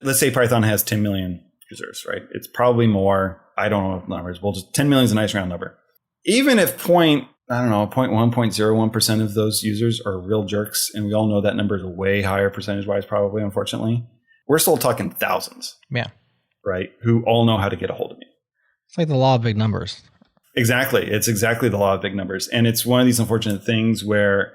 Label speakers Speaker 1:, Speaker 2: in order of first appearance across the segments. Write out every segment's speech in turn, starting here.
Speaker 1: let's say Python has 10 million users, right? It's probably more. I don't know numbers. Well, just 10 million is a nice round number. Even if 0.1% of those users are real jerks, and we all know that number is way higher percentage-wise, probably, unfortunately, we're still talking thousands.
Speaker 2: Yeah.
Speaker 1: Right? Who all know how to get a hold of me.
Speaker 2: It's like the law of big numbers.
Speaker 1: Exactly. It's exactly the law of big numbers. And it's one of these unfortunate things where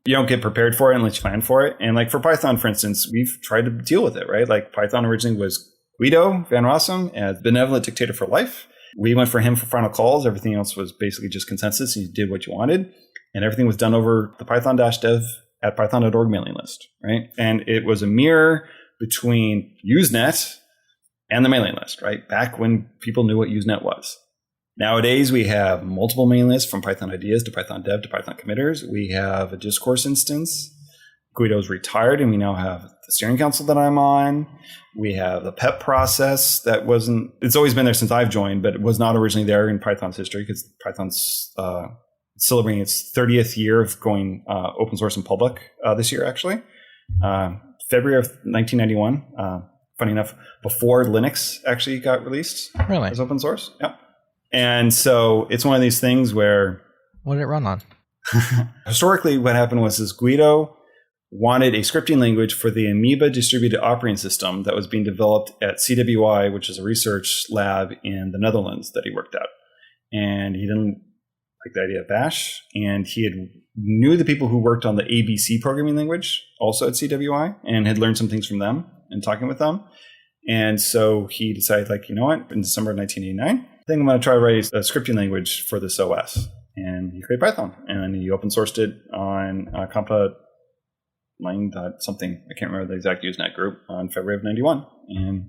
Speaker 1: you don't get prepared for it unless you plan for it. And like for Python, for instance, we've tried to deal with it, right? Like Python originally was Guido van Rossum as benevolent dictator for life. We went for him for final calls. Everything else was basically just consensus. You did what you wanted. And everything was done over the python-dev at python.org mailing list, right? And it was a mirror between Usenet and the mailing list, right? Back when people knew what Usenet was. Nowadays, we have multiple mailing lists from Python ideas to Python dev to Python committers. We have a discourse instance. Guido's retired, and we now have the steering council that I'm on. We have the PEP process that it's always been there since I've joined, but it was not originally there in Python's history because Python's celebrating its 30th year of going open source and public this year, actually. February of 1991. Funny enough, before Linux actually got released as open source. Yep. And so it's one of these things where...
Speaker 2: What did it run on?
Speaker 1: Historically, what happened was Guido wanted a scripting language for the Amoeba distributed operating system that was being developed at CWI, which is a research lab in the Netherlands that he worked at. And he didn't like the idea of Bash. And he knew the people who worked on the ABC programming language also at CWI and had learned some things from them and talking with them. And so he decided, like, you know what, in December of 1989, I think I'm going to try to write a scripting language for this OS. And he created Python. And then he open sourced it on Compa something. I can't remember the exact Usenet group on February of 91. And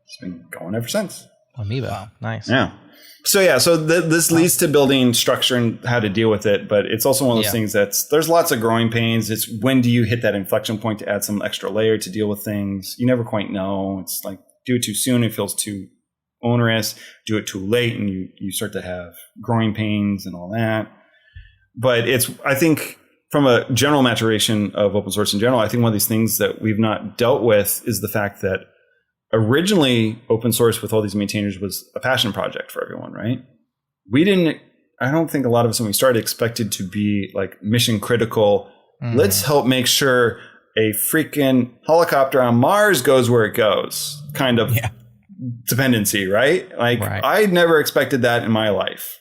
Speaker 1: it's been going ever since.
Speaker 2: Amoeba. Nice.
Speaker 1: Yeah. So this leads to building structure and how to deal with it. But it's also one of those things there's lots of growing pains. It's when do you hit that inflection point to add some extra layer to deal with things? You never quite know. It's like do it too soon, it feels too onerous. Do it too late, and you start to have growing pains and all that. But I think from a general maturation of open source in general, I think one of these things that we've not dealt with is the fact that originally open source with all these maintainers was a passion project for everyone, right? I don't think a lot of us when we started expected to be like mission critical. Let's help make sure a freaking helicopter on Mars goes where it goes kind of dependency, right? Like I never expected that in my life.